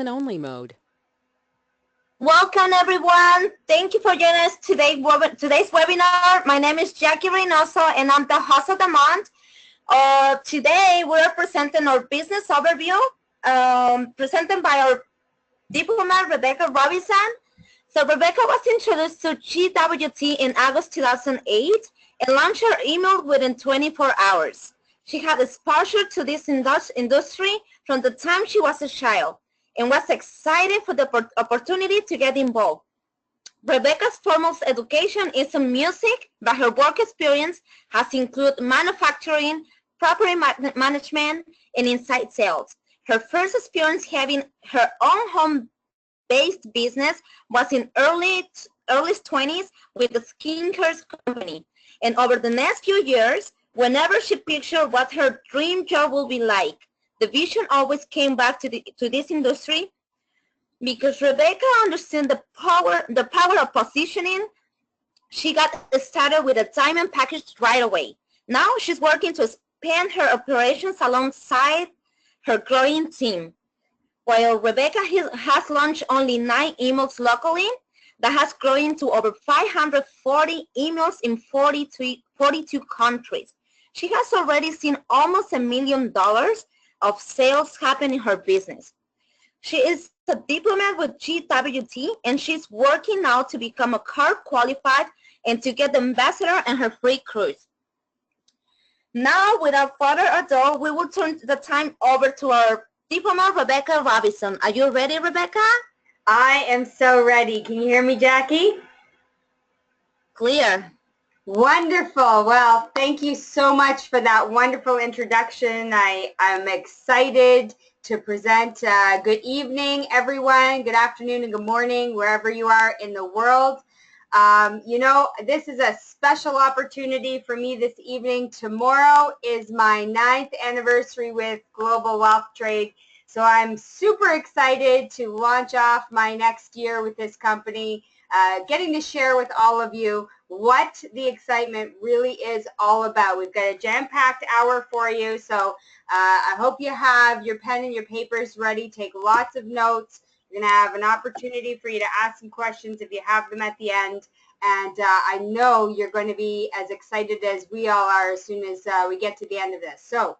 listen-only mode. Welcome, everyone. Thank you for joining us today's webinar. My name is Jackiie Reynozo, and I'm the host of the month. Today, we're presenting our business overview, presented by our Diplomat, Rebecca Robinson. So Rebecca was introduced to GWT in August 2008 and launched her email within 24 hours. She had exposure to this industry from the time she was a child and was excited for the opportunity to get involved. Rebecca's foremost education is in music, but her work experience has included manufacturing, property management, and inside sales. Her first experience having her own home-based business was in early 20s with a skincare company. And over the next few years, whenever she pictured what her dream job would be like, the vision always came back to this industry because Rebecca understood the power of positioning. She got started with a diamond package right away. Now she's working to expand her operations alongside her growing team. While Rebecca has launched only 9 emails locally, that has grown to over 540 emails in 42 countries. She has already seen almost $1 million of sales happen in her business. She is a diplomat with GWT, and she's working now to become a CARB qualified and to get the ambassador and her free cruise. Now, without further ado, we will turn the time over to our diplomat, Rebecca Robinson. Are you ready, Rebecca? I am so ready. Can you hear me, Jackie? Clear. Wonderful. Well, thank you so much for that wonderful introduction. I'm excited to present. Good evening, everyone. Good afternoon and good morning, wherever you are in the world. This is a special opportunity for me this evening. Tomorrow is my 9th anniversary with Global Wealth Trade. So I'm super excited to launch off my next year with this company, getting to share with all of you what the excitement really is all about. We've got a jam-packed hour for you, so I hope you have your pen and your papers ready. Take lots of notes. You're going to have an opportunity for you to ask some questions if you have them at the end. And I know you're going to be as excited as we all are as soon as we get to the end of this. So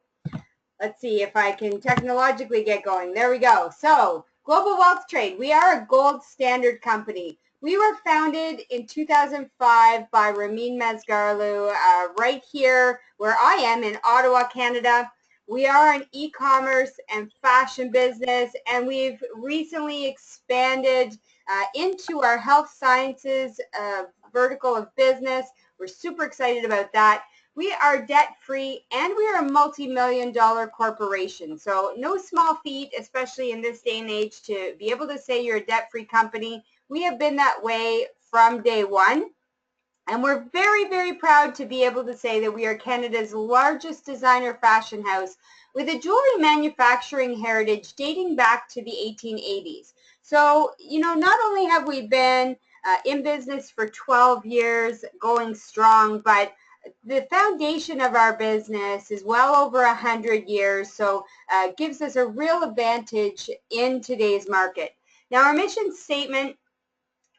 let's see if I can technologically get going. There we go. So Global Wealth Trade, we are a gold standard company. We were founded in 2005 by Mesgarlou right here where I am in Ottawa, Canada. We are an e-commerce and fashion business, and we've recently expanded into our health sciences vertical of business. We're super excited about that. We are debt-free, and we are a multi-million-dollar corporation. So no small feat, especially in this day and age, to be able to say you're a debt-free company. We have been that way from day one. And we're very, very proud to be able to say that we are Canada's largest designer fashion house with a jewelry manufacturing heritage dating back to the 1880s. So, not only have we been in business for 12 years, going strong, but the foundation of our business is well over 100 years, so it gives us a real advantage in today's market. Now, our mission statement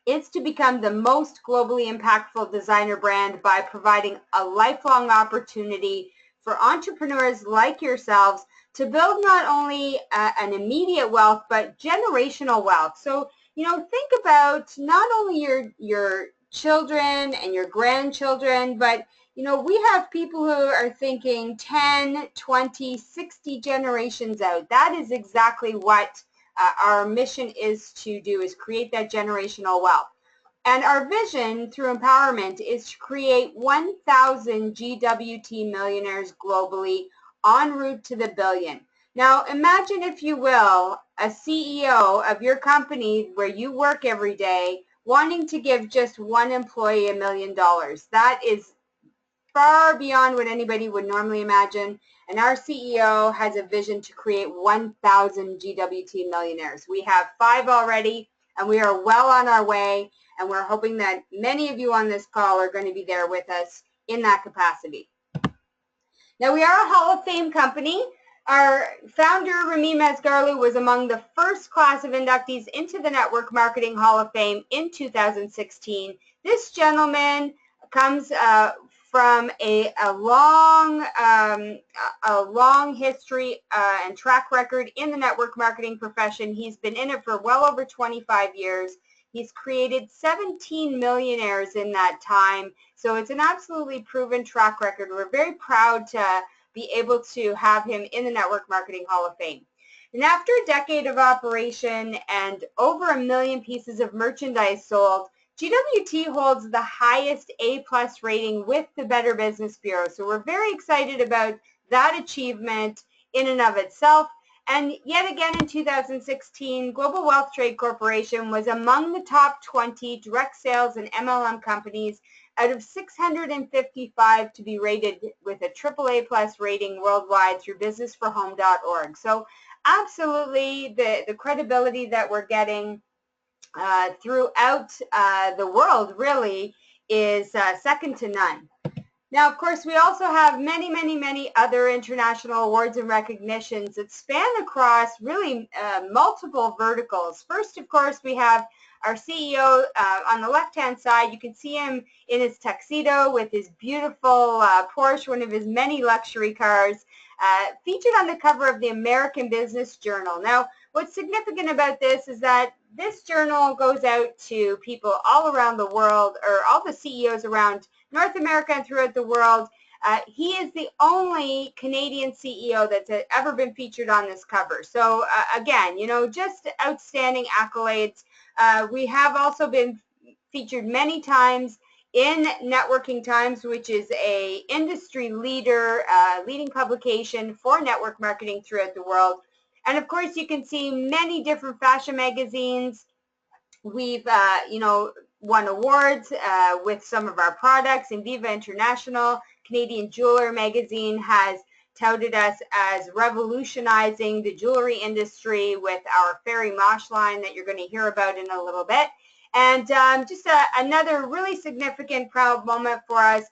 is to become the most globally impactful designer brand by providing a lifelong opportunity for entrepreneurs like yourselves to build not only an immediate wealth, but generational wealth. So, think about not only your children and your grandchildren, but we have people who are thinking 10, 20, 60 generations out. That is exactly what our mission is to do, is create that generational wealth. And our vision through empowerment is to create 1,000 GWT millionaires globally en route to the billion. Now, imagine, if you will, a CEO of your company where you work every day wanting to give just one employee $1 million. That is far beyond what anybody would normally imagine. And our CEO has a vision to create 1,000 GWT millionaires. We have 5 already, and we are well on our way. And we're hoping that many of you on this call are going to be there with us in that capacity. Now, we are a Hall of Fame company. Our founder, Remy Mesgarlou, was among the first class of inductees into the Network Marketing Hall of Fame in 2016. This gentleman comes from a long history and track record in the network marketing profession. He's been in it for well over 25 years. He's created 17 millionaires in that time. So it's an absolutely proven track record. We're very proud to be able to have him in the Network Marketing Hall of Fame. And after a decade of operation and over 1 million pieces of merchandise sold, GWT holds the highest A+ rating with the Better Business Bureau. So we're very excited about that achievement in and of itself. And yet again in 2016, Global Wealth Trade Corporation was among the top 20 direct sales and MLM companies out of 655 to be rated with a AAA+ rating worldwide through businessforhome.org. So absolutely the credibility that we're getting throughout the world really is second to none. Now, of course, we also have many other international awards and recognitions that span across really multiple verticals. First, of course, we have our CEO on the left-hand side. You can see him in his tuxedo with his beautiful Porsche, one of his many luxury cars, featured on the cover of the American Business Journal. Now, what's significant about this is that this journal goes out to people all around the world, or all the CEOs around North America and throughout the world. He is the only Canadian CEO that's ever been featured on this cover. So again, you know, just outstanding accolades. We have also been featured many times in Networking Times, which is a industry leader, leading publication for network marketing throughout the world. And of course, you can see many different fashion magazines. We've, you know, won awards with some of our products. In Viva International, Canadian Jeweler magazine has touted us as revolutionizing the jewelry industry with our Fairy Mosh line that you're going to hear about in a little bit. And just another really significant, proud moment for us.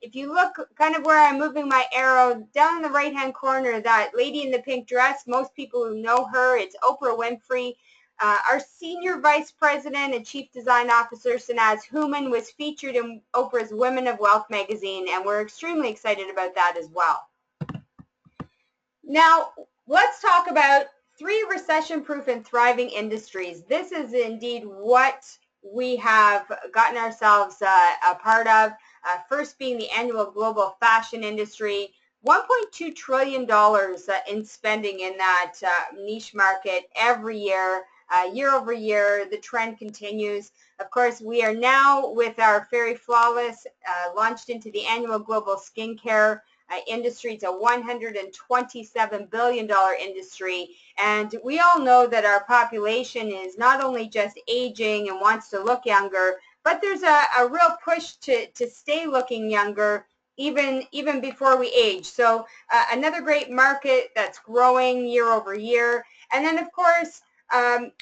If you look kind of where I'm moving my arrow, down in the right-hand corner, that lady in the pink dress, most people who know her, it's Oprah Winfrey. Our Senior Vice President and Chief Design Officer, Sanaz Human, was featured in Oprah's Women of Wealth magazine, and we're extremely excited about that as well. Now, let's talk about 3 recession-proof and thriving industries. This is indeed what we have gotten ourselves a part of. First being the annual global fashion industry, $1.2 trillion in spending in that niche market every year. Year over year, the trend continues. Of course, we are now with our Fairy Flawless launched into the annual global skincare industry. It's a $127 billion industry, and we all know that our population is not only just aging and wants to look younger, but there's a real push to stay looking younger even before we age. So another great market that's growing year over year. And then, of course,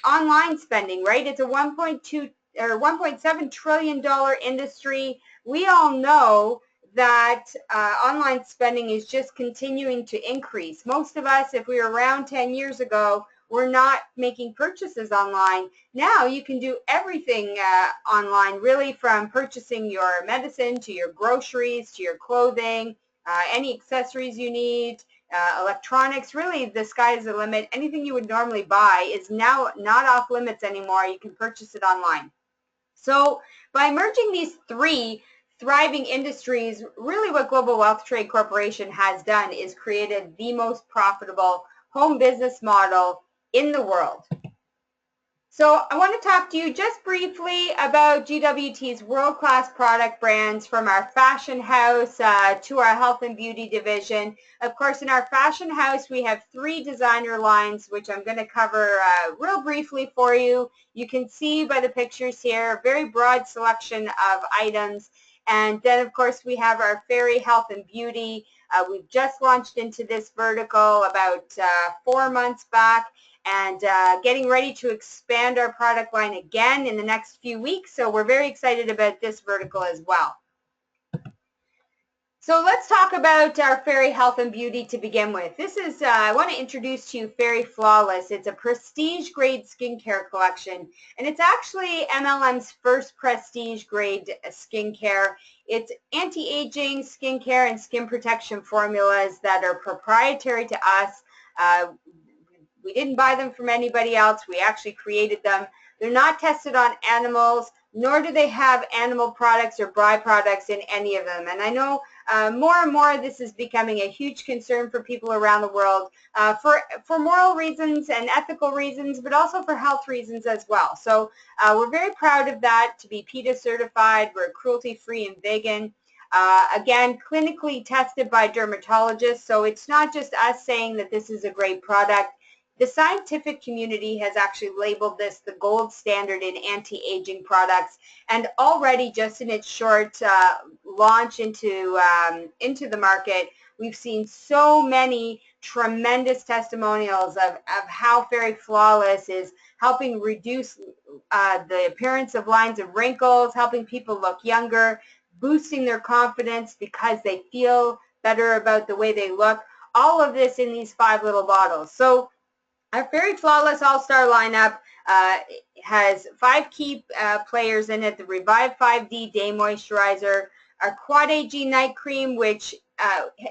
online spending, right? It's a $1.7 trillion industry. We all know that online spending is just continuing to increase. Most of us, if we were around 10 years ago, were not making purchases online. Now you can do everything online, really, from purchasing your medicine to your groceries to your clothing, any accessories you need, electronics. Really, the sky is the limit. Anything you would normally buy is now not off limits anymore. You can purchase it online. So by merging these 3 thriving industries, really what Global Wealth Trade Corporation has done is created the most profitable home business model in the world. So I want to talk to you just briefly about GWT's world-class product brands, from our fashion house to our health and beauty division. Of course, in our fashion house, we have 3 designer lines, which I'm going to cover real briefly for you. You can see by the pictures here, a very broad selection of items. And then, of course, we have our Fairy Health and Beauty. We've just launched into this vertical about 4 months back, and getting ready to expand our product line again in the next few weeks. So we're very excited about this vertical as well. So let's talk about our Fairy Health and Beauty to begin with. This is, I want to introduce to you Fairy Flawless. It's a prestige grade skincare collection, and it's actually MLM's first prestige grade skincare. It's anti-aging skincare and skin protection formulas that are proprietary to us. We didn't buy them from anybody else. We actually created them. They're not tested on animals, nor do they have animal products or byproducts in any of them. And I know more and more this is becoming a huge concern for people around the world for moral reasons and ethical reasons, but also for health reasons as well. So we're very proud of that, to be PETA certified. We're cruelty-free and vegan. Again, clinically tested by dermatologists, so it's not just us saying that this is a great product. The scientific community has actually labeled this the gold standard in anti-aging products, and already just in its short launch into the market, we've seen so many tremendous testimonials of how Fairy Flawless is helping reduce the appearance of lines and wrinkles, helping people look younger, boosting their confidence because they feel better about the way they look. All of this in these 5 little bottles. So our Fairy Flawless All-Star lineup has 5 key players in it. The Revive 5D Day Moisturizer, our Quad AG Night Cream, which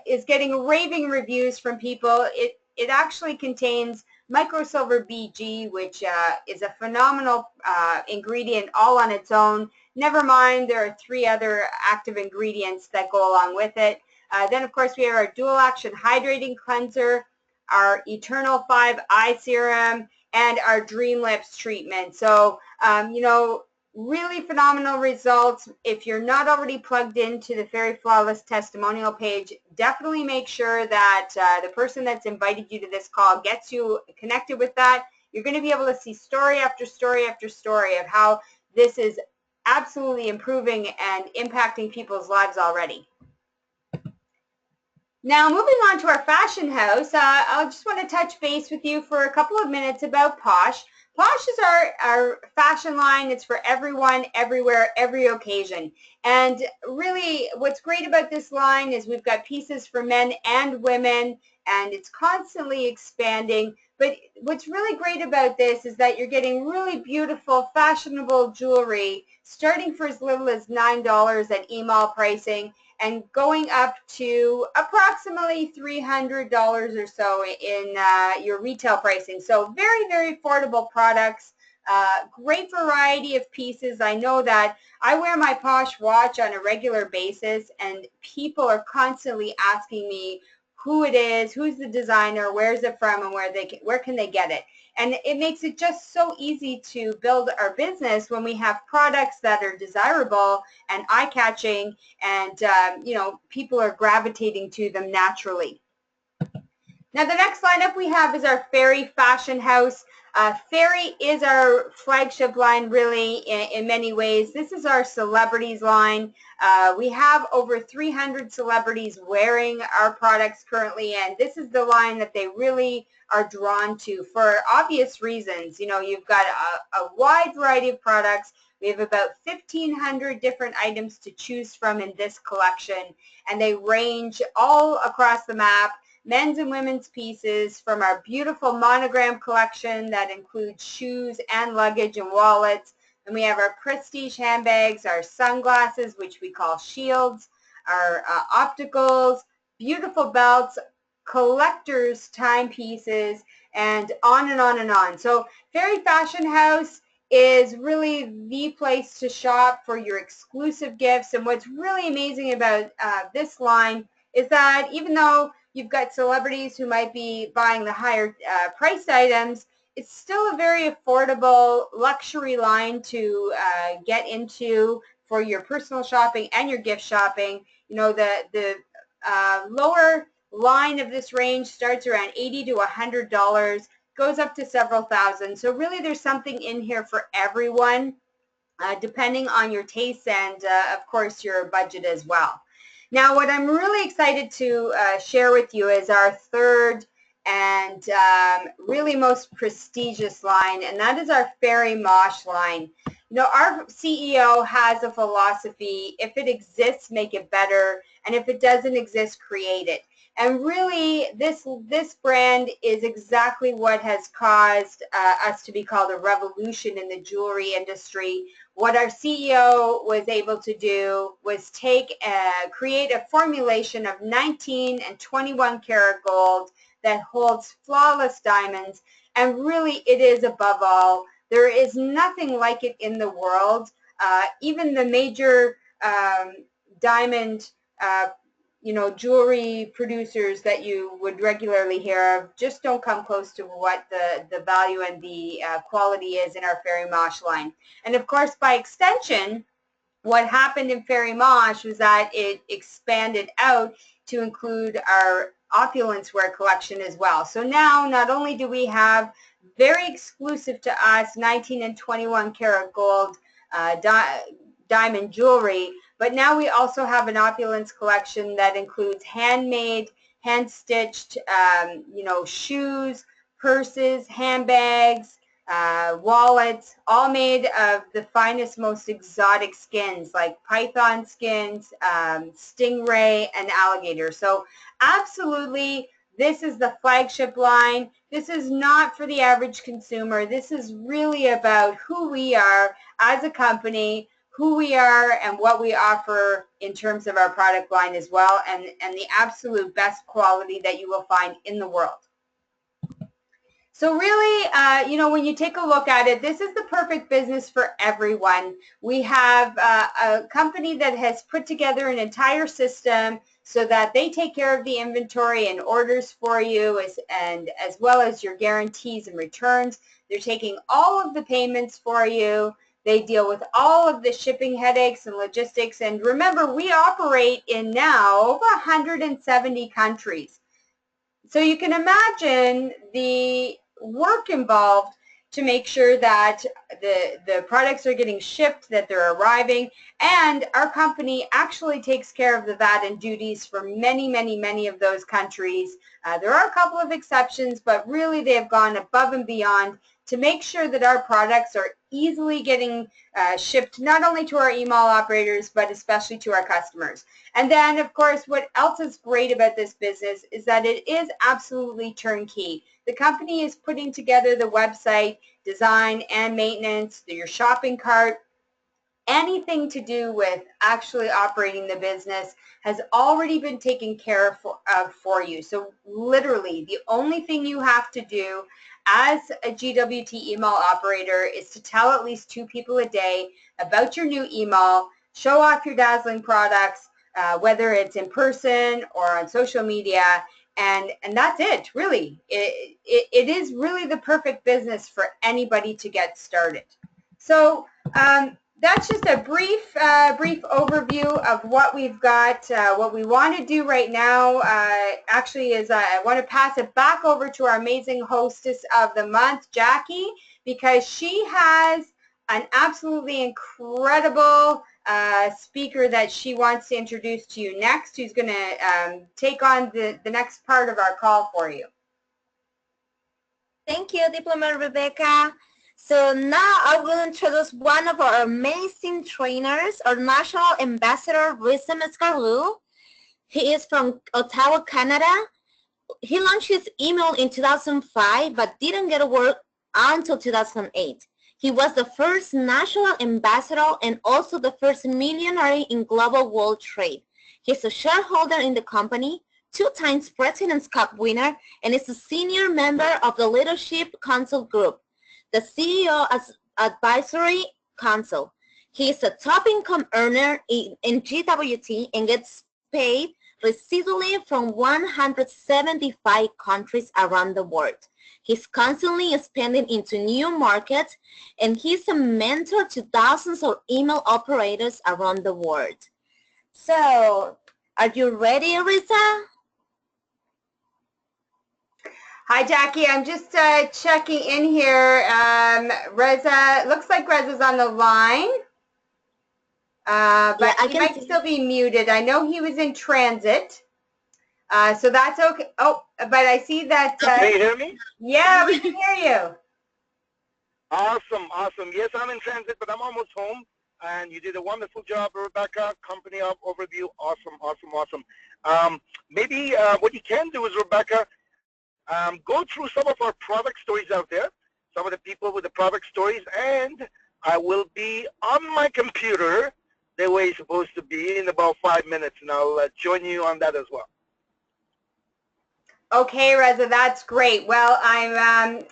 is getting raving reviews from people. It actually contains microsilver BG, which is a phenomenal ingredient all on its own. Never mind, there are 3 other active ingredients that go along with it. Then, of course, we have our Dual Action Hydrating Cleanser, our Eternal 5 Eye Serum, and our Dream Lips treatment. So, you know, really phenomenal results. If you're not already plugged into the Fairy Flawless testimonial page, definitely make sure that the person that's invited you to this call gets you connected with that. You're going to be able to see story after story after story of how this is absolutely improving and impacting people's lives already. Now, moving on to our fashion house, I just want to touch base with you for a couple of minutes about Posh. Posh is our fashion line. It's for everyone, everywhere, every occasion. And really, what's great about this line is we've got pieces for men and women, and it's constantly expanding. But what's really great about this is that you're getting really beautiful, fashionable jewelry, starting for as little as $9 at email pricing, and going up to approximately $300 or so in your retail pricing. So very, very affordable products, great variety of pieces. I know that I wear my Posh watch on a regular basis, and people are constantly asking me who it is, who's the designer, where's it from, and where can they get it. And it makes it just so easy to build our business when we have products that are desirable and eye-catching, and you know, people are gravitating to them naturally. Now, the next lineup we have is our Fairy Fashion House. Fairy is our flagship line, really, in many ways. This is our celebrities line. We have over 300 celebrities wearing our products currently, and this is the line that they really are drawn to for obvious reasons. You know, you've got a wide variety of products. We have about 1,500 different items to choose from in this collection, and they range all across the map. Men's and women's pieces from our beautiful monogram collection that includes shoes and luggage and wallets. And we have our prestige handbags, our sunglasses, which we call shields, our opticals, beautiful belts, collector's timepieces, and on and on and on. So Fairy Fashion House is really the place to shop for your exclusive gifts. And what's really amazing about this line is that even though you've got celebrities who might be buying the higher priced items, it's still a very affordable luxury line to get into for your personal shopping and your gift shopping. You know, the lower line of this range starts around $80 to $100, goes up to several thousand. So really there's something in here for everyone, depending on your tastes and of course your budget as well. Now, what I'm really excited to share with you is our third and really most prestigious line, and that is our Fairy Mosh line. You know, our CEO has a philosophy: if it exists, make it better, and if it doesn't exist, create it. And really, this brand is exactly what has caused us to be called a revolution in the jewelry industry. What our CEO was able to do was create a formulation of 19 and 21 karat gold that holds flawless diamonds, and really it is above all. There is nothing like it in the world. Even the major diamond jewelry producers that you would regularly hear of just don't come close to what the value and the quality is in our Fairy Mosh line. And of course, by extension, what happened in Fairy Mosh was that it expanded out to include our opulence wear collection as well. So now not only do we have very exclusive to us 19 and 21 karat gold diamond jewelry, but now we also have an opulence collection that includes handmade, hand-stitched, shoes, purses, handbags, wallets, all made of the finest, most exotic skins like python skins, stingray, and alligator. So absolutely, this is the flagship line. This is not for the average consumer. This is really about who we are as a company, who we are, and what we offer in terms of our product line as well, and the absolute best quality that you will find in the world. So really, when you take a look at it, this is the perfect business for everyone. We have a company that has put together an entire system so that they take care of the inventory and orders for you, as well as your guarantees and returns. They're taking all of the payments for you. They deal with all of the shipping headaches and logistics. And remember, we operate in now over 170 countries. So you can imagine the work involved to make sure that the products are getting shipped, that they're arriving, and our company actually takes care of the VAT and duties for many, many, many of those countries. There are a couple of exceptions, but really they have gone above and beyond to make sure that our products are easily getting shipped not only to our email operators, but especially to our customers. And then, of course, what else is great about this business is that it is absolutely turnkey. The company is putting together the website, design and maintenance, your shopping cart, anything to do with actually operating the business has already been taken care of for you. So literally, the only thing you have to do as a GWT email operator is to tell at least 2 people a day about your new email, show off your dazzling products, whether it's in person or on social media, and that's it, really. It is really the perfect business for anybody to get started. So that's just a brief overview of what we've got. What we want to do right now actually is I want to pass it back over to our amazing hostess of the month, Jackie, because she has an absolutely incredible speaker that she wants to introduce to you next, who's going to take on the next part of our call for you. Thank you, Diplomat Rebecca. So now I will introduce one of our amazing trainers, our national ambassador, Reza Mesgarlou. He is from Ottawa, Canada. He launched his email in 2005, but didn't get work until 2008. He was the first national ambassador and also the first millionaire in global world trade. He's a shareholder in the company, 2 times President's Cup winner, and is a senior member of the Leadership Council Group, the CEO Advisory Council. He is a top income earner in GWT and gets paid residually from 175 countries around the world. He's constantly expanding into new markets, and he's a mentor to thousands of email operators around the world. So, are you ready, Reza? Hi, Jackie. I'm just checking in here. Reza, looks like Reza's on the line, but yeah, he might still be muted. I know he was in transit. So that's okay. Oh, but I see that. Can you hear me? Yeah, we can hear you. Awesome, awesome. Yes, I'm in transit, but I'm almost home. And you did a wonderful job, Rebecca. Company overview, awesome, awesome, awesome. Maybe what you can do is, Rebecca, go through some of our product stories out there, some of the people with the product stories, and I will be on my computer the way it's supposed to be in about 5 minutes, and I'll join you on that as well. Okay, Reza, that's great. Well, I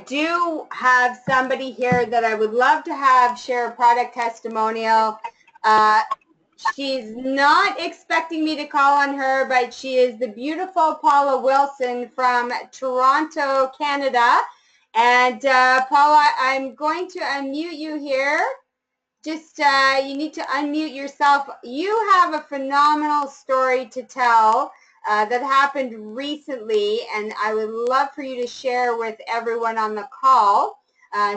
do have somebody here that I would love to have share a product testimonial. She's not expecting me to call on her, but she is the beautiful Paula Wilson from Toronto, Canada. And Paula, I'm going to unmute you here. Just you need to unmute yourself. You have a phenomenal story to tell that happened recently, and I would love for you to share with everyone on the call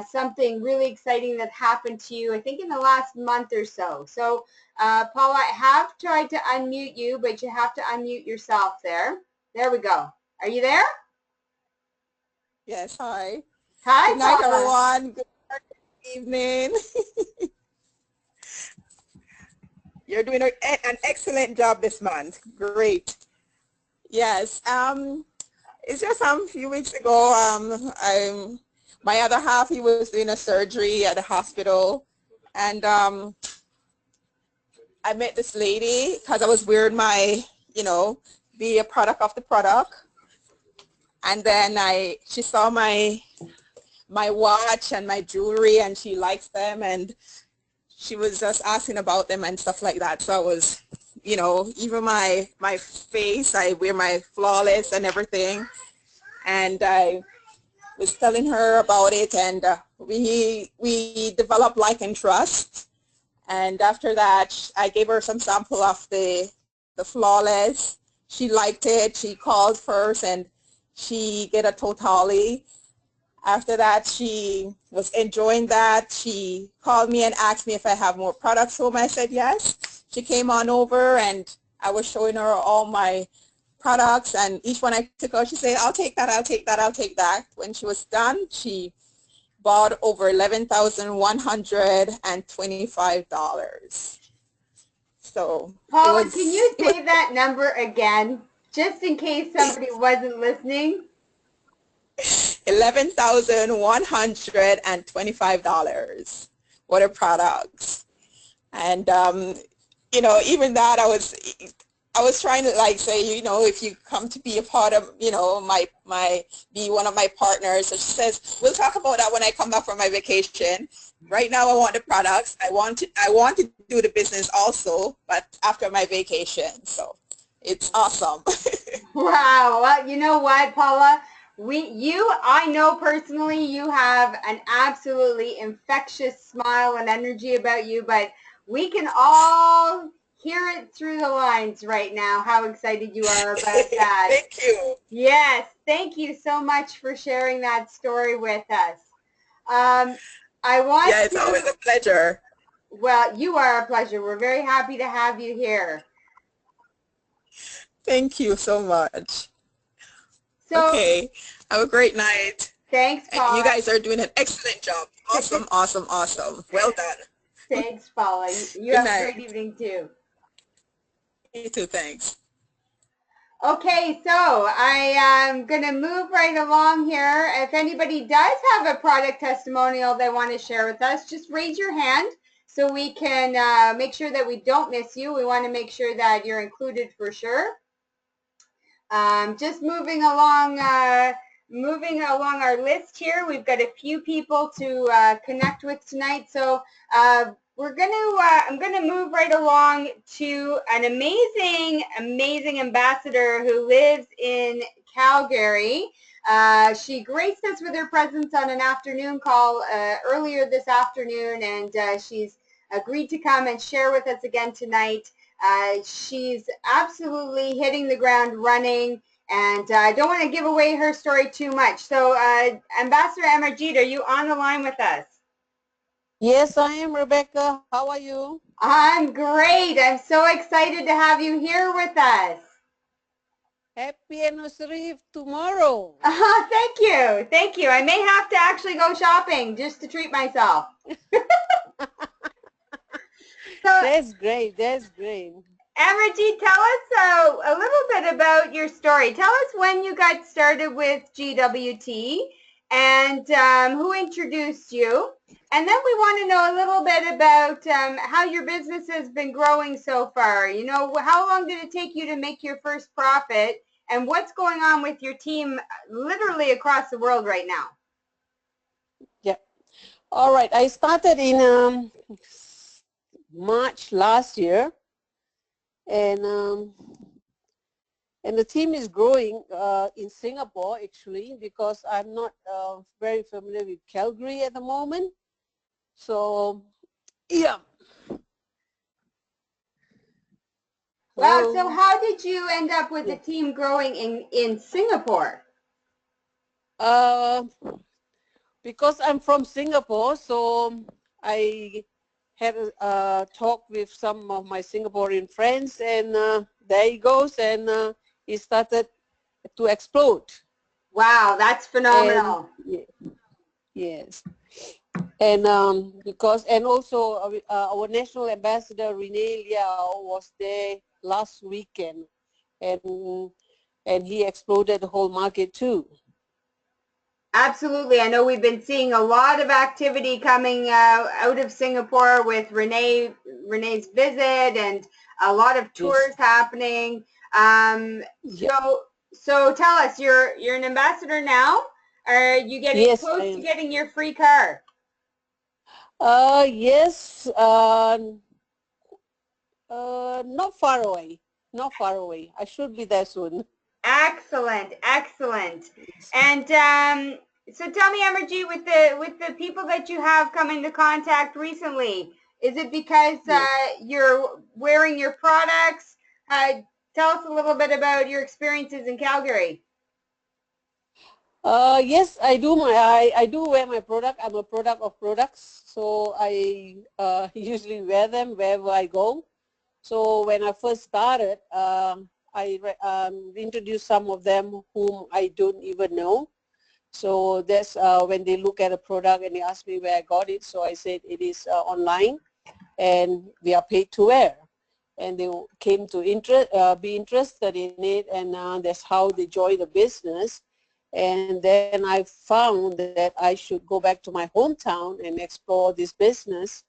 something really exciting that happened to you, I think in the last month or so. So Paula, I have tried to unmute you, but you have to unmute yourself there. There we go. Are you there? Yes, hi. Hi, good night, Paula. everyone. Good evening. You're doing an excellent job this month. Great. Yes. It's just a few weeks ago. My other half, he was doing a surgery at the hospital, and I met this lady because I was wearing my, be a product of the product, and then she saw my watch and my jewelry, and she likes them, and she was just asking about them and stuff like that. So I was, even my face, I wear my flawless and everything, and I was telling her about it, and we developed like and trust. And after that, I gave her some sample of the flawless. She liked it. She called first, and she get a totally. After that, she was enjoying that. She called me and asked me if I have more products for me. I said yes. She came on over, and I was showing her all my products, and each one I took out, she said, I'll take that, I'll take that, I'll take that. When she was done, she bought over $11,125. So Paula, can you say that number again, just in case somebody wasn't listening? $11,125 for the products. And even that, I was trying to say, if you come to be a part of, be one of my partners. So she says, we'll talk about that when I come back from my vacation. Right now I want the products. I want to do the business also, but after my vacation. So it's awesome. Wow. Well, you know what, Paula? I know personally you have an absolutely infectious smile and energy about you, but we can all hear it through the lines right now, how excited you are about that. Thank you. Yes, thank you so much for sharing that story with us. It's always a pleasure. Well, you are a pleasure. We're very happy to have you here. Thank you so much. So, okay, have a great night. Thanks, Paula. And you guys are doing an excellent job. Awesome, awesome, awesome. Well done. Thanks, Paula. You have a great evening, too. You too, thanks. Okay, so I am going to move right along here. If anybody does have a product testimonial they want to share with us, just raise your hand so we can make sure that we don't miss you. We want to make sure that you're included for sure. Just moving along our list here. We've got a few people to connect with tonight. So I'm gonna move right along to an amazing ambassador who lives in Calgary. She graced us with her presence on an afternoon call earlier this afternoon, and she's agreed to come and share with us again tonight. She's absolutely hitting the ground running, and I don't want to give away her story too much. So Ambassador Amarjeet, are you on the line with us? Yes, I am, Rebecca. How are you? I'm great. I'm so excited to have you here with us. happy anniversary tomorrow. Thank you. Thank you. I may have to actually go shopping just to treat myself. That's great. That's great. Amarjeet, tell us a little bit about your story. Tell us when you got started with GWT and who introduced you. And then we want to know a little bit about how your business has been growing so far. You know, how long did it take you to make your first profit? And what's going on with your team literally across the world right now? Yeah. All right. I started in March last year. And the team is growing in Singapore, actually, because I'm not very familiar with Calgary at the moment. So, yeah. Wow, so how did you end up with the team growing in Singapore? Because I'm from Singapore, so I had a talk with some of my Singaporean friends, and there he goes, and it started to explode. Wow, that's phenomenal. And, yes. And because, and also our national ambassador Reynozo was there last weekend, and he exploded the whole market too. Absolutely. I know we've been seeing a lot of activity coming out of Singapore with Renee's visit and a lot of tours happening. So tell us, you're an ambassador now? Are you getting close to getting your free car? Yes. Not far away. Not far away. I should be there soon. Excellent, excellent. And so tell me, Amarjeet, with the people that you have come into contact recently, is it because you're wearing your products? Tell us a little bit about your experiences in Calgary. Yes, I do. I do wear my product. I'm a product of products, so I usually wear them wherever I go. So when I first started, I introduced some of them whom I don't even know. So that's when they look at a product and they ask me where I got it. So I said it is online, and we are paid to wear. And they came to be interested in it, and that's how they joined the business. And then I found that I should go back to my hometown and explore this business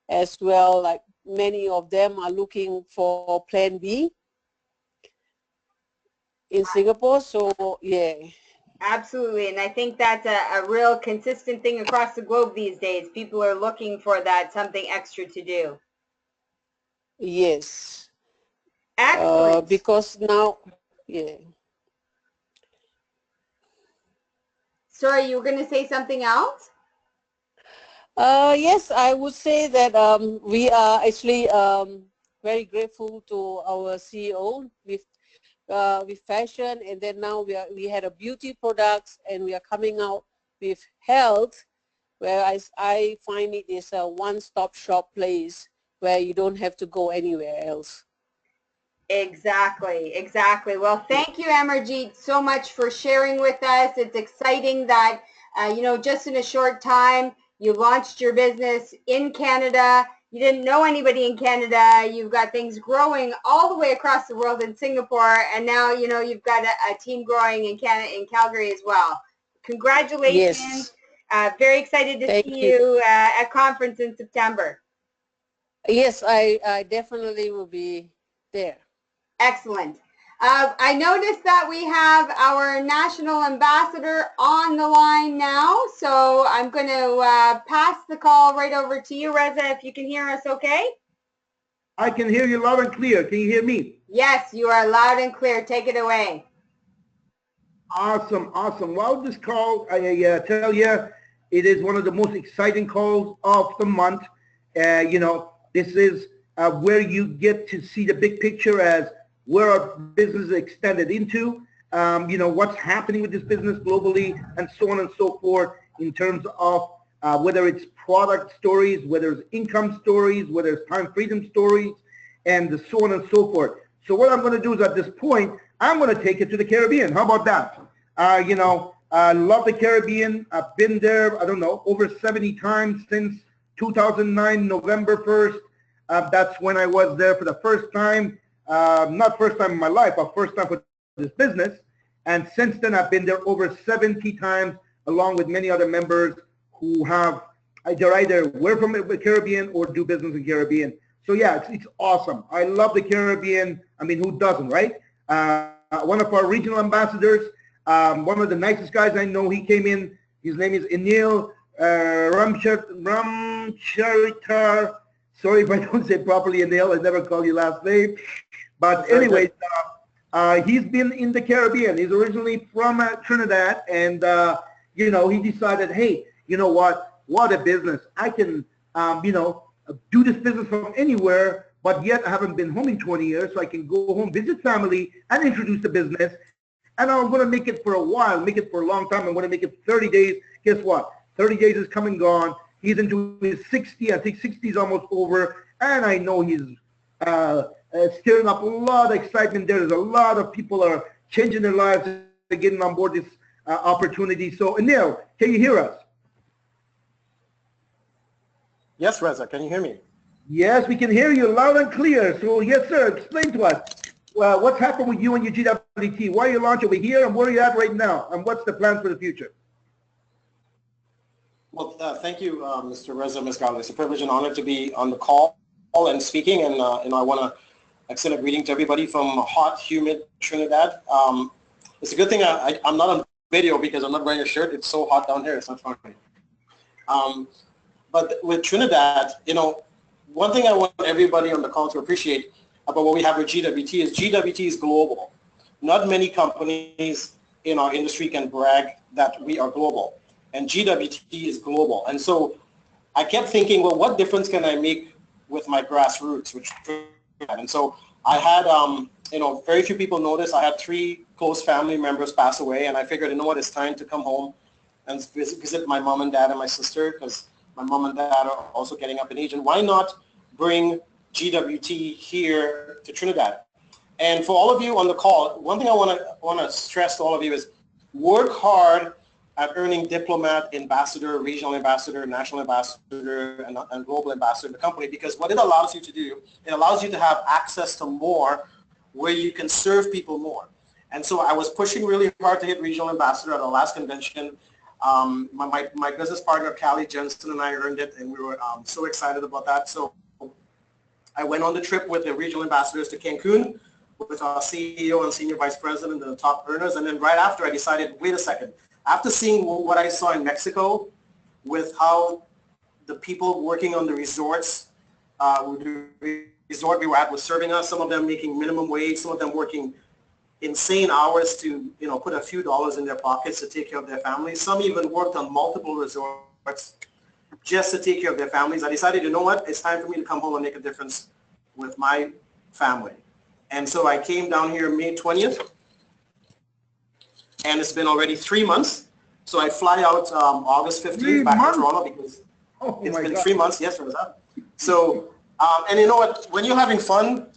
as well. Like many of them are looking for Plan B in Singapore. So yeah. Absolutely, and I think that's a real consistent thing across the globe these days. People are looking for that something extra to do. Yes. Excellent. Because now, yeah. Sorry, you were going to say something else? Yes, I would say that we are actually very grateful to our CEO with fashion, and then now we had a beauty products, and we are coming out with health, where I find it is a one-stop shop place where you don't have to go anywhere else. Exactly, exactly. Well, thank you, Amarjeet, so much for sharing with us. It's exciting that, you know, just in a short time, you launched your business in Canada. You didn't know anybody in Canada. You've got things growing all the way across the world in Singapore, and now, you know, you've got a team growing in Canada, in Calgary as well. Congratulations. Yes. Very excited to see you at conference in September. Yes, I definitely will be there. Excellent. I noticed that we have our national ambassador on the line now, so I'm going to pass the call right over to you, Reza, if you can hear us okay? I can hear you loud and clear. Can you hear me? Yes, you are loud and clear. Take it away. Awesome, awesome. Well, this call, I tell you, it is one of the most exciting calls of the month. You know, this is where you get to see the big picture as where our business is extended into, you know, what's happening with this business globally, and so on and so forth, in terms of whether it's product stories, whether it's income stories, whether it's time freedom stories, and so on and so forth. So what I'm going to do is at this point, I'm going to take it to the Caribbean. How about that? You know, I love the Caribbean. I've been there, I don't know, over 70 times since 2009, November 1st. That's when I was there for the first time. Not first time in my life, but first time for this business. And since then, I've been there over 70 times, along with many other members who have, they're either we're from the Caribbean or do business in Caribbean. So yeah, it's awesome. I love the Caribbean. I mean, who doesn't, right? One of our regional ambassadors, one of the nicest guys I know, he came in. His name is Anil Ramcharitar. Sorry if I don't say it properly, Anil. I never call your last name. But anyways, he's been in the Caribbean. He's originally from Trinidad, and you know, he decided, hey, you know what a business. I can, you know, do this business from anywhere, but yet I haven't been home in 20 years, so I can go home, visit family, and introduce the business. And I'm going to make it for a while, make it for a long time. I'm going to make it 30 days. Guess what? 30 days is come and gone. He's into his 60. I think 60 is almost over. And I know he's stirring up a lot of excitement there. There's a lot of people are changing their lives and getting on board this opportunity. So, Anil, can you hear us? Yes, Reza, can you hear me? Yes, we can hear you loud and clear. So, yes, sir, explain to us what's happened with you and your GWT. Why are you launching over here, and where are you at right now, and what's the plan for the future? Well, thank you, Mr. Reza Mesgarlou. It's a privilege and honor to be on the call and speaking, and I want to extend a greeting to everybody from hot, humid Trinidad. It's a good thing I'm not on video because I'm not wearing a shirt. It's so hot down here. It's not funny. But with Trinidad, you know, one thing I want everybody on the call to appreciate about what we have with GWT is global. Not many companies in our industry can brag that we are global, and GWT is global. And so I kept thinking, well, what difference can I make with my grassroots? And so I had, you know, very few people notice. I had 3 close family members pass away, and I figured, you know what, it's time to come home and visit my mom and dad and my sister, because my mom and dad are also getting up in age, and why not bring GWT here to Trinidad? And for all of you on the call, one thing I want to stress to all of you is work hard at earning Diplomat, Ambassador, Regional Ambassador, National Ambassador, and Global Ambassador in the company, because what it allows you to do, it allows you to have access to more where you can serve people more. And so I was pushing really hard to hit Regional Ambassador at the last convention. My business partner, Callie Jensen, and I earned it, and we were so excited about that. So I went on the trip with the regional ambassadors to Cancun with our CEO and senior vice president and the top earners. And then right after, I decided, wait a second. After seeing what I saw in Mexico with how the people working on the resorts, the resort we were at was serving us, some of them making minimum wage, some of them working insane hours to, you know, put a few dollars in their pockets to take care of their families. Some even worked on multiple resorts just to take care of their families. I decided, you know what, it's time for me to come home and make a difference with my family. And so I came down here May 20th, and it's been already 3 months. So I fly out August 15th back to Toronto because it's been 3 months. Yes, Reza. So, and you know what, when you're having fun,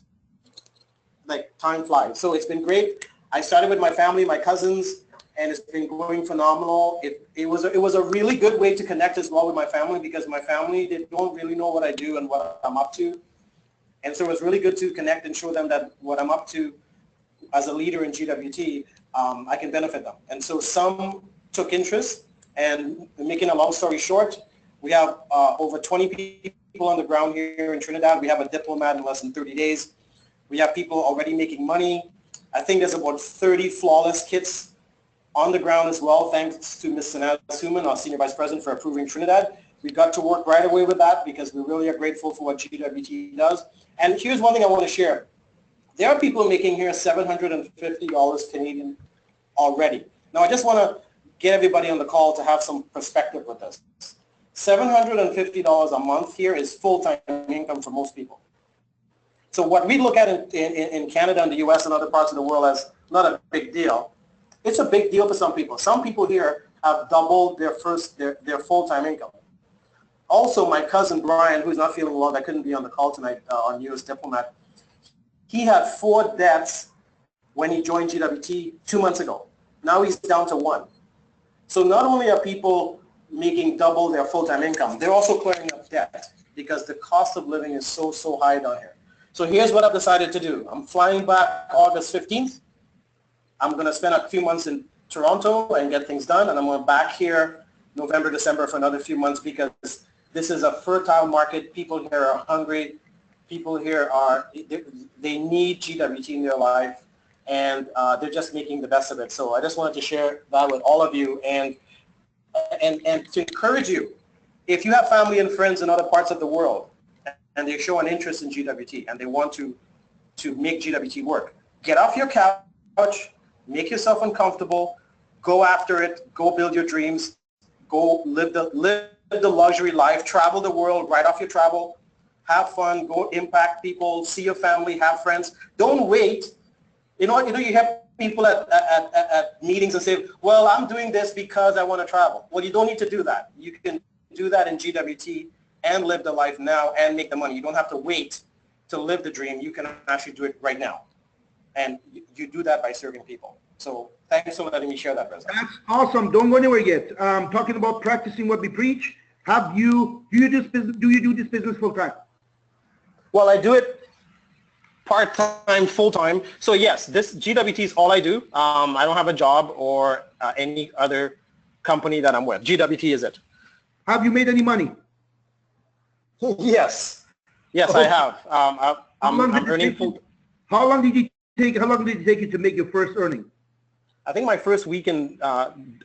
like time flies. So it's been great. I started with my family, my cousins, and it's been going phenomenal. It was a really good way to connect as well with my family, because my family, they don't really know what I do and what I'm up to. And so it was really good to connect and show them that what I'm up to as a leader in GWT, I can benefit them. And so some took interest, and making a long story short, we have over 20 people on the ground here in Trinidad. We have a diplomat in less than 30 days. We have people already making money. I think there's about 30 flawless kits on the ground as well, thanks to Ms. Sanaz Suman, our Senior Vice President, for approving Trinidad. We got to work right away with that because we really are grateful for what GWT does. And here's one thing I want to share. There are people making here $750 Canadian already. Now, I just want to get everybody on the call to have some perspective with this. $750 a month here is full-time income for most people. So what we look at in Canada and the US and other parts of the world as not a big deal, it's a big deal for some people. Some people here have doubled their full-time income. Also, my cousin Brian, who's not feeling well, that couldn't be on the call tonight on US Diplomat, he had 4 deaths when he joined GWT 2 months ago. Now he's down to 1. So not only are people making double their full-time income, they're also clearing up debt because the cost of living is so high down here. So here's what I've decided to do. I'm flying back August 15th. I'm going to spend a few months in Toronto and get things done, and I'm going back here November, December for another few months because this is a fertile market. People here are hungry. People here they need GWT in their life, and they're just making the best of it. So I just wanted to share that with all of you and to encourage you. If you have family and friends in other parts of the world and they show an interest in GWT and they want to make GWT work, get off your couch, make yourself uncomfortable, go after it, go build your dreams, go live the luxury life, travel the world right off your travel, have fun, go impact people, see your family, have friends. Don't wait. You have people at meetings and say, well, I'm doing this because I want to travel. Well, you don't need to do that. You can do that in GWT and live the life now and make the money. You don't have to wait to live the dream. You can actually do it right now. And you do that by serving people. So thanks for letting me share that, Reza. That's awesome. Don't go anywhere yet. Talking about practicing what we preach. Do you do this business full time? Well, I do it part-time, full-time. So yes, this GWT is all I do. I don't have a job or any other company that I'm with. GWT is it. Have you made any money? Yes. Yes, I have. I'm earning full. How long did it take you to make your first earning? I think my first week in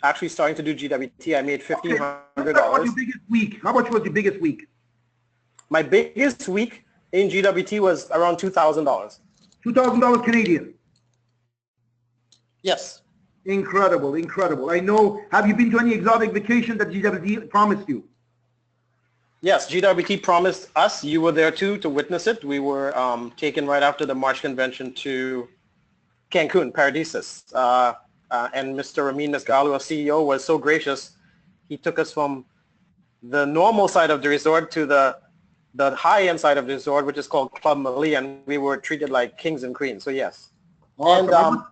actually starting to do GWT, I made $1,500. How about your biggest week? How much was your biggest week? My biggest week in GWT was around $2,000. $2,000 Canadian. Yes. Incredible, incredible. I know. Have you been to any exotic vacation that GWT promised you? Yes, GWT promised us. You were there too to witness it. We were taken right after the March convention to Cancun, Paradisus. And Mr. Ramin Mesgarlou, our CEO, was so gracious. He took us from the normal side of the resort to the high-end side of the resort, which is called Club Mali, and we were treated like kings and queens. So yes. Awesome.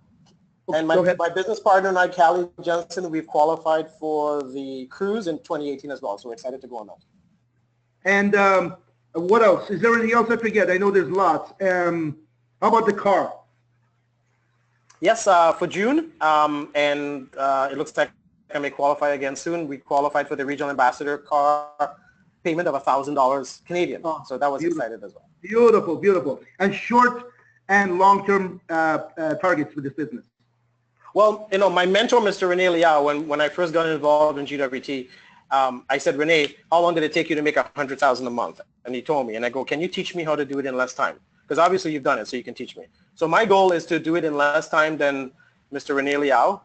And my business partner and I, Callie Jensen, we've qualified for the cruise in 2018 as well. So we're excited to go on that. And what else? Is there anything else I forget? I know there's lots. How about the car? Yes, for June, and it looks like I may qualify again soon. We qualified for the regional ambassador car payment of $1,000 Canadian. Oh, so that was beautiful. excited as well. Beautiful, beautiful. And short and long-term targets for this business? Well, my mentor, Mr. Rene Liao, when I first got involved in GWT, I said, Rene, how long did it take you to make $100,000 a month? And he told me, and I go, can you teach me how to do it in less time? Because obviously you've done it, so you can teach me. So my goal is to do it in less time than Mr. Rene Liao.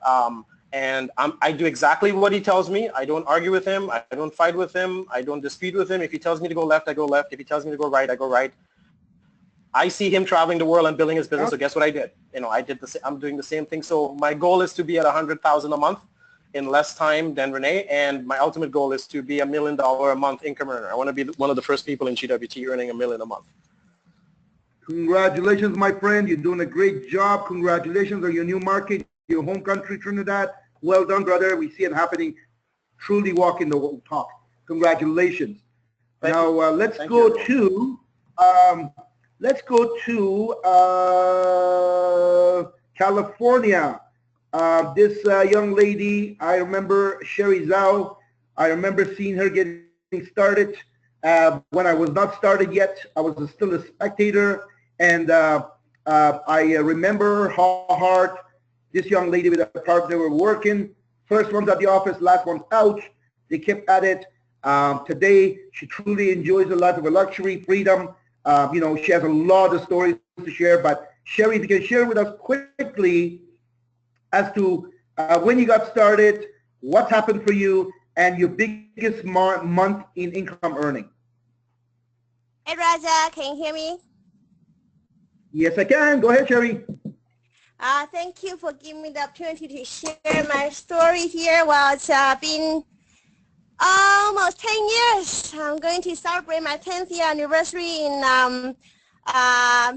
And I do exactly what he tells me. I don't argue with him. I don't fight with him. I don't dispute with him. If he tells me to go left, I go left. If he tells me to go right, I go right. I see him traveling the world and building his business, so guess what I did? I'm doing the same thing. So my goal is to be at $100,000 a month in less time than Rene, and my ultimate goal is to be $1 million a month income earner. I want to be one of the first people in GWT earning $1 million a month. Congratulations, my friend. You're doing a great job. Congratulations on your new market, your home country, Trinidad. Well done, brother. We see it happening. Truly walking the talk. Congratulations. Now let's go to California. This young lady, I remember Sherry Zhao. I remember seeing her getting started when I was not started yet. I was still a spectator, and I remember how hard this young lady with a partner were working. First one's at the office, last one's out. They kept at it. Today, she truly enjoys a life of a luxury, freedom. She has a lot of stories to share, but Sherry, if you can share with us quickly as to when you got started, what's happened for you, and your biggest month in income earning. Hey, Reza, can you hear me? Yes, I can. Go ahead, Sherry. Thank you for giving me the opportunity to share my story here. Well, it's been almost 10 years. I'm going to celebrate my 10th year anniversary in a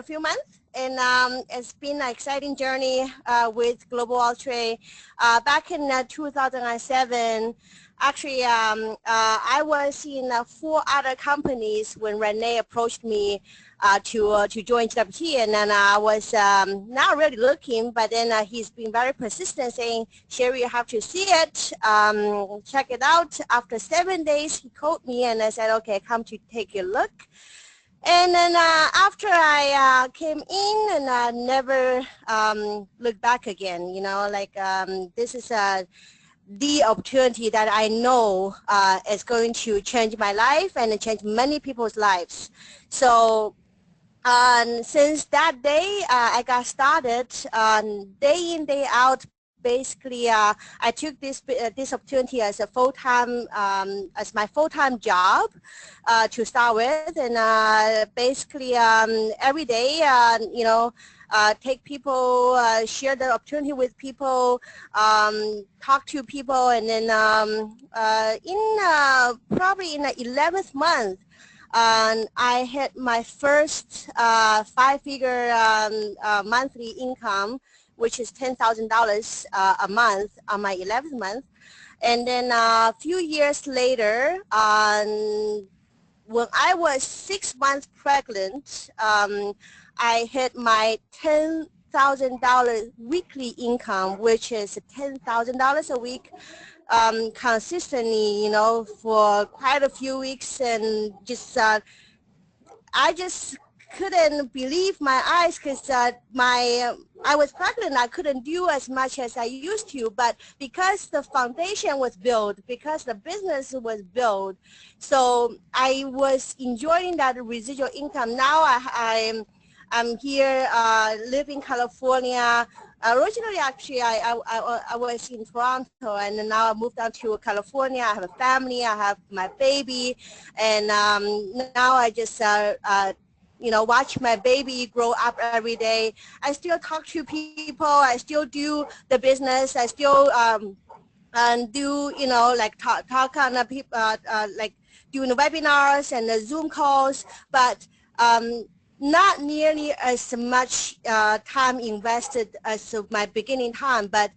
few months. it's been an exciting journey with Global Trade. Back in 2007, actually, I was in 4 other companies when Rene approached me to join GWT, and then I was not really looking, but then he's been very persistent, saying, Sherry, you have to see it, check it out. After 7 days, he called me, and I said, okay, come to take a look. And then after I came in, and I never looked back again, you know, like this is the opportunity that I know is going to change my life and change many people's lives. So since that day, I got started day in, day out. Basically, I took this opportunity as a full-time, as my full-time job to start with, and basically every day, you know, take people, share the opportunity with people, talk to people, and then probably in the 11th month, I hit my first 5-figure monthly income, which is $10,000 a month on my 11th month. And then a few years later, when I was 6 months pregnant, I hit my $10,000 weekly income, which is $10,000 a week, consistently, you know, for quite a few weeks, and just I just couldn't believe my eyes, because I was pregnant. I couldn't do as much as I used to, but because the foundation was built, because the business was built, so I was enjoying that residual income. Now I'm here, live in California. Originally, actually, I was in Toronto, and now I moved down to California. I have a family. I have my baby, and now I just you know, watch my baby grow up every day. I still talk to people. I still do the business. I still and do, you know, like talk on the people, like doing the webinars and the Zoom calls, but not nearly as much time invested as my beginning time. But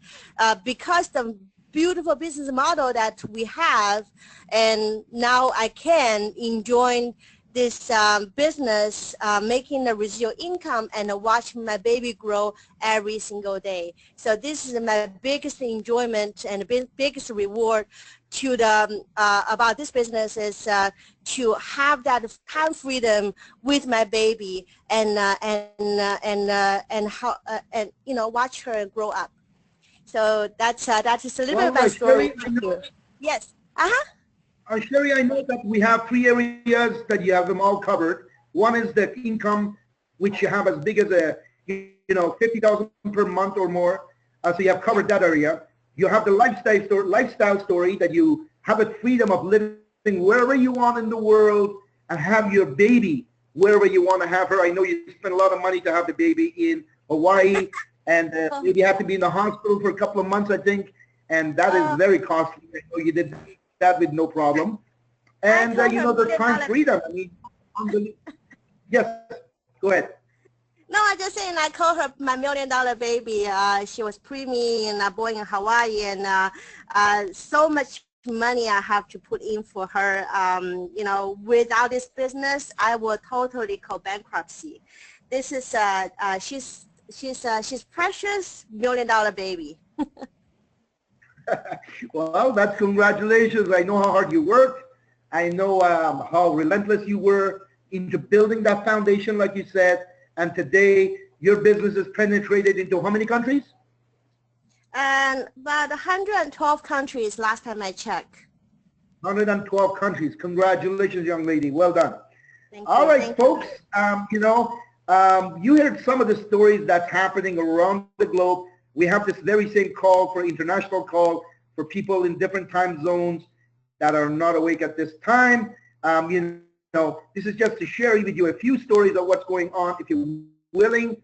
because the beautiful business model that we have, and now I can enjoy this business, making a residual income, and watch my baby grow every single day. So this is my biggest enjoyment and biggest reward to the about this business, is to have that time freedom with my baby, and how and you know, watch her grow up. So that's a little bit of my story. Yes. Sherry, I know that we have 3 areas that you have them all covered. One is the income, which you have as big as you know, 50,000 per month or more. So you have covered that area. You have the lifestyle story that you have a freedom of living wherever you want in the world, and have your baby wherever you want to have her. I know you spend a lot of money to have the baby in Hawaii, and maybe you have to be in the hospital for a couple of months, I think, and that is very costly. I know you did that with no problem. And you know, the time freedom, I mean, yes, go ahead. No, I just saying, I call her my $1 million baby. She was preemie and born in Hawaii, and so much money I have to put in for her. You know, without this business, I would totally call bankruptcy. This is she's precious $1 million baby. Well, that's congratulations. I know how hard you worked. I know how relentless you were into building that foundation, like you said. And today, your business is penetrated into how many countries? And about 112 countries last time I checked. 112 countries. Congratulations, young lady. Well done. Thank you. All right, Thank folks. You know, you heard some of the stories that's happening around the globe. We have this very same call for international call for people in different time zones that are not awake at this time. You know, this is just to share with you a few stories of what's going on if you're willing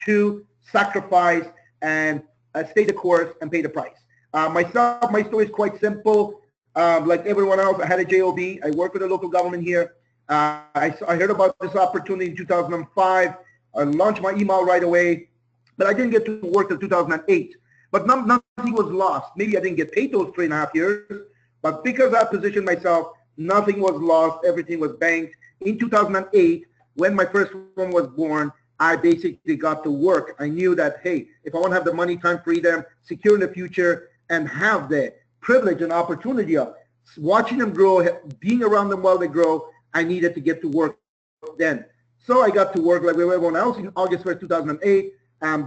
to sacrifice and stay the course and pay the price. Myself, my story is quite simple. Like everyone else, I had a job. I work with the local government here. I heard about this opportunity in 2005 I launched my email right away, but I didn't get to work till 2008. But nothing was lost. Maybe I didn't get paid those 3.5 years, but because I positioned myself, nothing was lost. Everything was banked. In 2008, when my first one was born, I basically got to work. I knew that, hey, if I want to have the money, time, freedom, secure in the future, and have the privilege and opportunity of watching them grow, being around them while they grow, I needed to get to work then. So I got to work like everyone else in August 1st, 2008,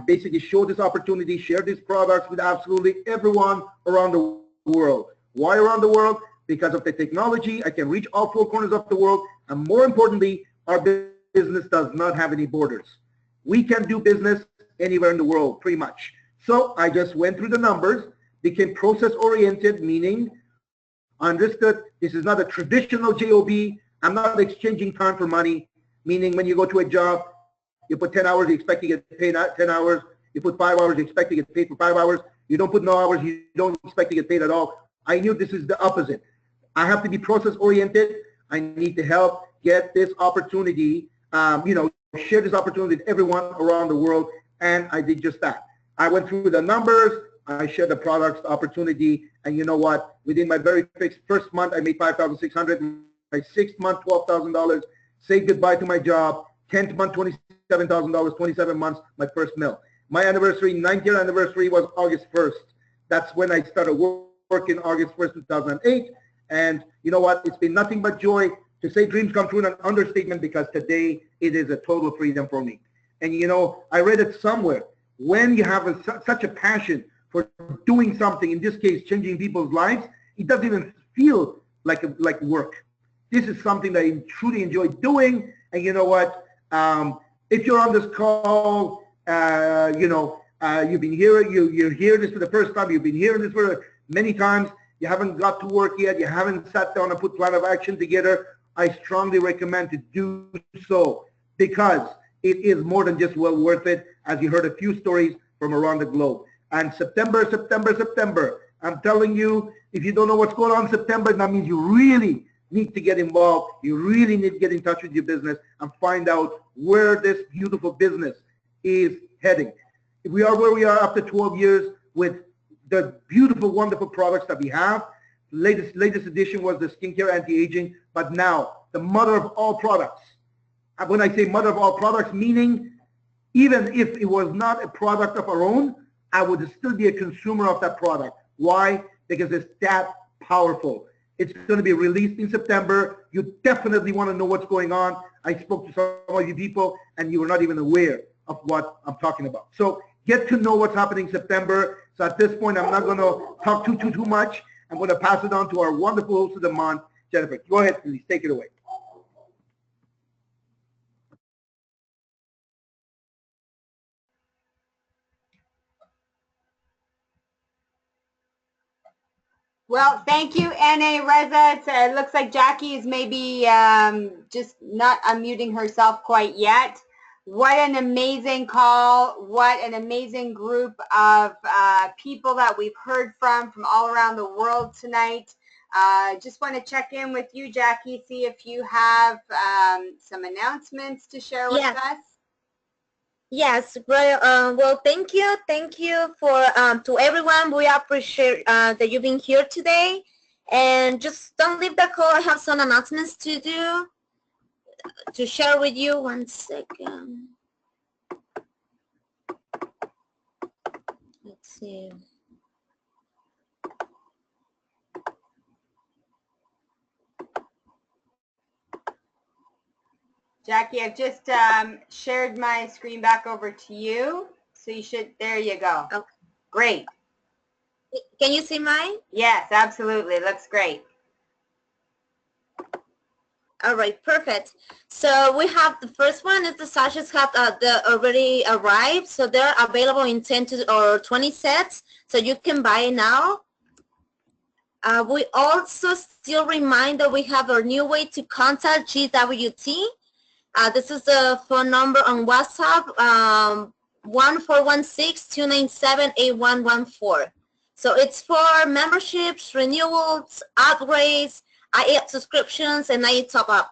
basically showed this opportunity, shared these products with absolutely everyone around the world. Why around the world? Because of the technology, I can reach all 4 corners of the world, and more importantly, our business does not have any borders. We can do business anywhere in the world, pretty much. So I just went through the numbers, became process-oriented, meaning understood this is not a traditional job. I'm not exchanging time for money, meaning when you go to a job, you put 10 hours, you expect to get paid 10 hours. You put 5 hours, you expect to get paid for 5 hours. You don't put no hours, you don't expect to get paid at all. I knew this is the opposite. I have to be process-oriented. I need to help get this opportunity, share this opportunity with everyone around the world, and I did just that. I went through the numbers, I shared the products, the opportunity, and you know what? Within my very first month, I made $5,600. My 6th month, $12,000. Say goodbye to my job. 10th month, $27,000. 27 months, my first mill. My anniversary, 9th-year anniversary, was August 1st. That's when I started working, August 1st, 2008. And you know what? It's been nothing but joy. To say dreams come true is an understatement, because today it is a total freedom for me. And you know, I read it somewhere. When you have such a passion for doing something, in this case, changing people's lives, it doesn't even feel like work. This is something that I truly enjoy doing. And you know what? If you're on this call, you've been here, you're hearing this for the first time, you've been hearing this for many times, you haven't got to work yet, you haven't sat down and put plan of action together, I strongly recommend to do so, because it is more than just well worth it, as you heard a few stories from around the globe. And September, I'm telling you, if you don't know what's going on in September, that means you really need to get involved. You really need to get in touch with your business and find out where this beautiful business is heading. We are where we are after 12 years with the beautiful, wonderful products that we have. Latest edition was the skincare anti-aging, but now the mother of all products. When I say mother of all products, meaning even if it was not a product of our own, I would still be a consumer of that product. Why? Because it's that powerful. It's going to be released in September. You definitely want to know what's going on. I spoke to some of you people, and you were not even aware of what I'm talking about. So get to know what's happening in September. So at this point, I'm not going to talk too much. I'm going to pass it on to our wonderful host of the month, Jennifer. Go ahead, please. Take it away. Well, thank you, N.A. Reza. It looks like Jackie is maybe just not unmuting herself quite yet. What an amazing call. What an amazing group of people that we've heard from all around the world tonight. Just want to check in with you, Jackie, see if you have some announcements to share with us. Yes, well, thank you for to everyone. We appreciate that you've been here today, and just don't leave the call. I have some announcements to do, to share with you. 1 second. Let's see. Jackie, I've just shared my screen back over to you. So you should, there you go. Okay. Great. Can you see mine? Yes, absolutely. Looks great. All right, perfect. So we have the first one is the sachets have already arrived. So they're available in 10 or 20 sets. So you can buy it now. We also still remind that we have a new way to contact GWT. This is the phone number on WhatsApp, 1416-297-8114. So it's for memberships, renewals, upgrades, IE subscriptions, and IE top-up.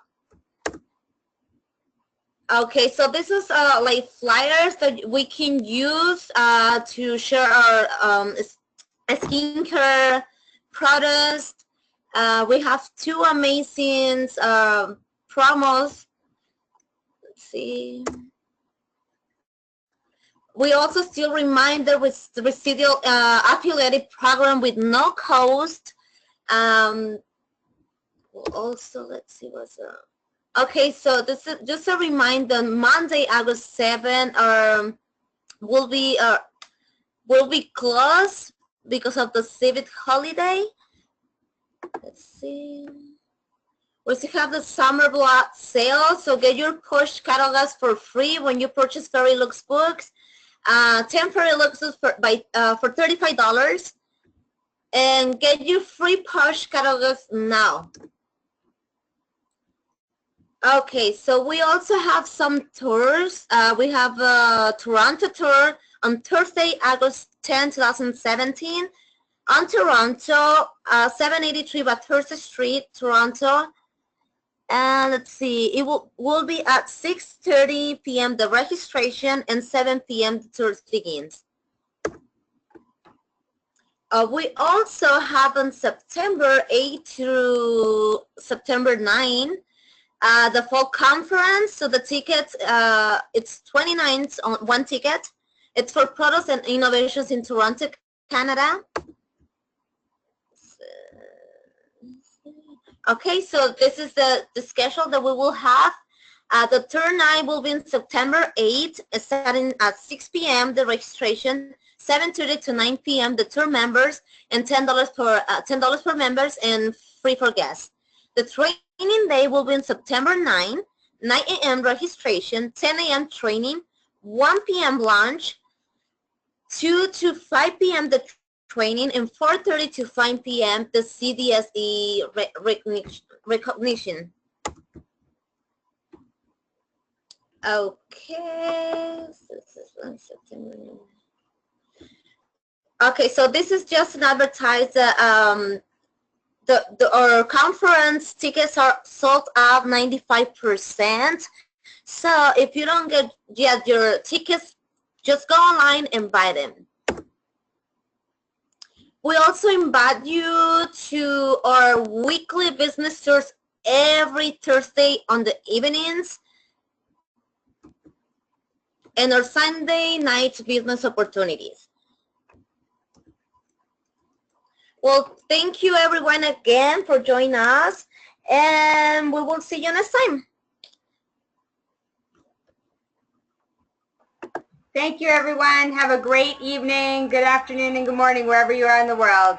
Okay, so this is like flyers that we can use to share our skincare products. We have two amazing promos. Let's see. We also still reminder with the residual affiliated program with no cost. Also, let's see what's up. Okay, so this is just a reminder. Monday, August 7th, will be closed because of the civic holiday. Let's see. We still have the summer block sale, so get your push catalogs for free when you purchase Fairy Looks books. 10 Fairy Looks for $35, and get your free push catalogs now. Okay, so we also have some tours. We have a Toronto tour on Thursday, August 10, 2017, on Toronto, 783 Bathurst Street, Toronto. And let's see, it will be at 6:30 p.m. the registration, and 7 p.m. the tour begins. We also have on September 8 through September 9, the fall conference. So the tickets, it's $29 on one ticket. It's for products and innovations in Toronto, Canada. Okay, so this is the schedule that we will have. The tour night will be on September 8th, starting at 6 p.m. the registration, 7:30 to 9 p.m. the tour members, and $10 per members and free for guests. The training day will be on September 9, 9 a.m. registration, 10 a.m. training, 1 p.m. lunch, 2 to 5 p.m. the training, and 4:30 to 5 p.m. the CDSE recognition. Okay, okay, so this is just an advertise. Our conference tickets are sold out 95%. So if you don't get yet your tickets, just go online and buy them. We also invite you to our weekly business tours every Thursday on the evenings, and our Sunday night business opportunities. Well, thank you everyone again for joining us, and we will see you next time. Thank you, everyone. Have a great evening, good afternoon, and good morning, wherever you are in the world.